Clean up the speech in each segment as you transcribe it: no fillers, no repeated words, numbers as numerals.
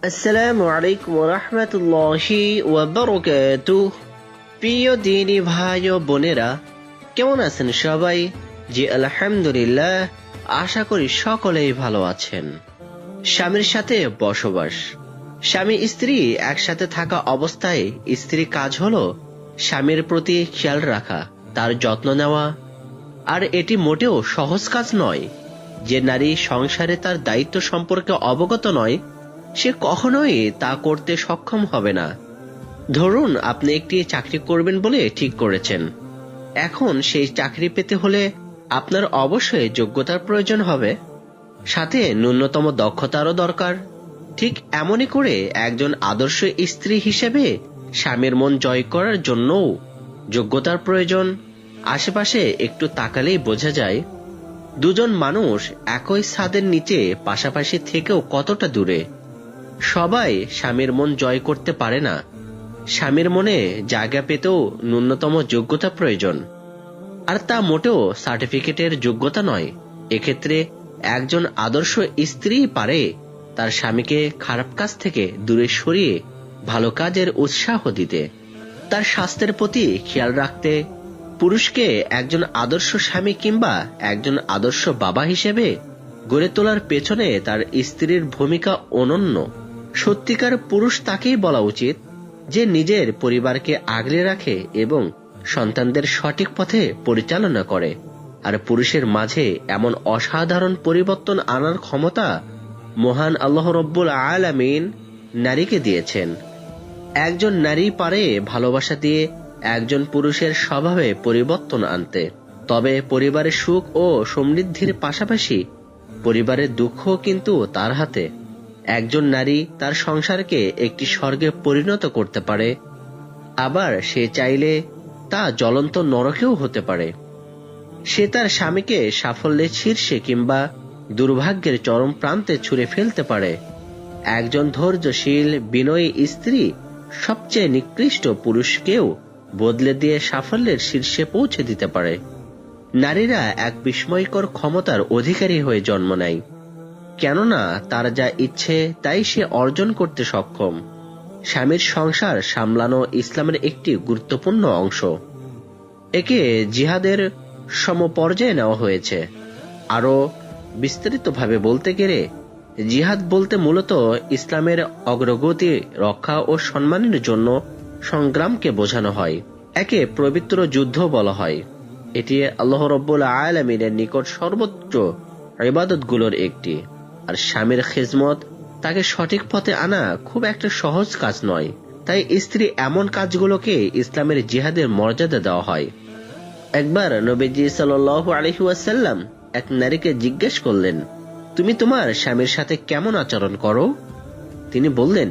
আসসালামু আলাইকুম ওয়া রাহমাতুল্লাহি ওয়া বারাকাতুহু। প্রিয় দিনী ভাই ও বোনেরা, কেমন আছেন সবাই? জি আলহামদুলিল্লাহ, আশা করি সকলেই ভালো আছেন। স্বামীর সাথে বসবাস। স্বামী স্ত্রী একসাথে থাকা অবস্থায় স্ত্রী কাজ হলো স্বামীর প্রতি খেয়াল রাখা, তার যত্ন নেওয়া। আর এটি মোটেও সহজ কাজ নয়। যে নারী সংসারে তার দায়িত্ব সম্পর্কে অবগত নয়, সে কখনোই তা করতে সক্ষম হবে না। ধরুন আপনি একটি চাকরি করবেন বলে ঠিক করেছেন। এখন সেই চাকরি পেতে হলে আপনার অবশ্যই যোগ্যতার প্রয়োজন হবে, সাথে ন্যূনতম দক্ষতারও দরকার। ঠিক এমনই করে একজন আদর্শ স্ত্রী হিসেবে স্বামীর মন জয় করার জন্যও যোগ্যতার প্রয়োজন। আশেপাশে একটু তাকালেই বোঝা যায় দুজন মানুষ একই ছাদের নিচে পাশাপাশি থেকেও কতটা দূরে। সবাই স্বামীর মন জয় করতে পারে না। স্বামীর মনে জায়গা পেতেও ন্যূনতম যোগ্যতা প্রয়োজন, আর তা মোটেও সার্টিফিকেটের যোগ্যতা নয়। এক্ষেত্রে একজন আদর্শ স্ত্রী পারে তার স্বামীকে খারাপ কাজ থেকে দূরে সরিয়ে ভালো কাজের উৎসাহ দিতে, তার স্বাস্থ্যের প্রতি খেয়াল রাখতে। পুরুষকে একজন আদর্শ স্বামী কিংবা একজন আদর্শ বাবা হিসেবে গড়ে তোলার পেছনে তার স্ত্রীর ভূমিকা অনন্য। সত্যিকার পুরুষ তাকেই বলা উচিত যে নিজের পরিবারকে আগলে রাখে এবং সন্তানদের সঠিক পথে পরিচালনা করে। আর পুরুষের মাঝে এমন অসাধারণ পরিবর্তন আনার ক্ষমতা মহান আল্লাহ রব্বুল আলামিন নারীকে দিয়েছেন। একজন নারী পারে ভালোবাসা দিয়ে একজন পুরুষের স্বভাবে পরিবর্তন আনতে। তবে পরিবারের সুখ ও সমৃদ্ধির পাশাপাশি পরিবারের দুঃখ কিন্তু তার হাতে। একজন নারী তার সংসারকে একটি স্বর্গে পরিণত করতে পারে, আবার সে চাইলে তা জ্বলন্ত নরকেও হতে পারে। সে তার স্বামীকে সাফল্যের শীর্ষে কিংবা দুর্ভাগ্যের চরম প্রান্তে ছুঁড়ে ফেলতে পারে। একজন ধৈর্যশীল বিনয়ী স্ত্রী সবচেয়ে নিকৃষ্ট পুরুষকেও বদলে দিয়ে সাফল্যের শীর্ষে পৌঁছে দিতে পারে। নারীরা এক বিস্ময়কর ক্ষমতার অধিকারী হয়ে জন্ম নেয়, কেননা তার যা ইচ্ছে তাই সে অর্জন করতে সক্ষম। স্বামীর সংসার সামলানো ইসলামের একটি গুরুত্বপূর্ণ অংশ। একে জিহাদের সমপর্যায়ে নেওয়া হয়েছে। আরো বিস্তারিতভাবে বলতে গেলে জিহাদ বলতে মূলত ইসলামের অগ্রগতি রক্ষা ও সম্মানের জন্য সংগ্রামকে বোঝানো হয়। একে পবিত্র যুদ্ধ বলা হয়। এটি আল্লাহ রব্বুল আলামিনের নিকট সর্বোচ্চ ইবাদতগুলোর একটি। আর স্বামীর খিজমত, তাকে সঠিক পথে আনা খুব একটা সহজ কাজ নয়। তাই স্ত্রী এমন কাজগুলোকে ইসলামের জিহাদের মর্যাদা দেওয়া হয়। একবার নবীজি সাল্লাল্লাহু আলাইহি ওয়াসাল্লাম এক নারীকে জিজ্ঞেস করলেন, তুমি তোমার স্বামীর সাথে কেমন আচরণ করো? তিনি বললেন,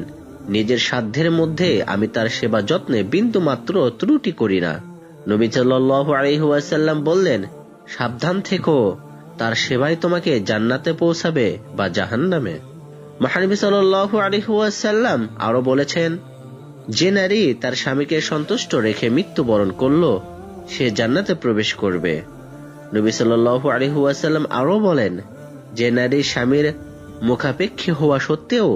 নিজের সাধ্যের মধ্যে আমি তার সেবা যত্নে বিন্দু মাত্র ত্রুটি করি না। নবী সাল্লাল্লাহু আলাইহি ওয়াসাল্লাম বললেন, সাবধান থেকো, তার সেবাই তোমাকে জান্নাতে পৌঁছাবে বা জাহান্নামে। মহানবী সাল্লাল্লাহু আলাইহি ওয়াসাল্লাম আরো বলেছেন, যে নারী তার স্বামীকে সন্তুষ্ট রেখে মৃত্যুবরণ করলো সে জান্নাতে প্রবেশ করবে। নবী সাল্লাল্লাহু আলাইহি ওয়াসাল্লাম আরো বলেন, যে নারী স্বামীর মুখাপেক্ষী হওয়া সত্ত্বেও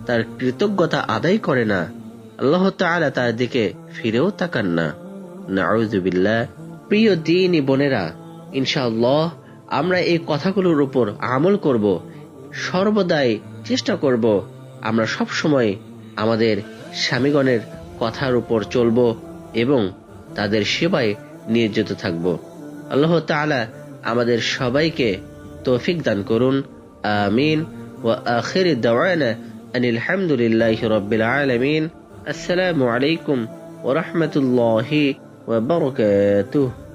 তার কৃতজ্ঞতা আদায় করে না, আল্লাহ তাআলা তার দিকে ফিরেও তাকান না। নাউযুবিল্লাহ। প্রিয় দ্বীনী বোনেরা, ইনশাআল্লাহ আমরা এই কথাগুলোর উপর আমল করব। সর্বদাই চেষ্টা করব আমরা সব সময় আমাদের স্বামীগণের কথার উপর চলব এবং তাদের সেবায় নিয়োজিত থাকব। আল্লাহ তাআলা আমাদের সবাইকে তৌফিক দান করুন। আমিন। ওয়া আখির দাওয়ানা আনিল হামদুলিল্লাহি রাব্বিল আলামিন। আসসালামু আলাইকুম ওয়া রাহমাতুল্লাহি ওয়া বারাকাতুহু।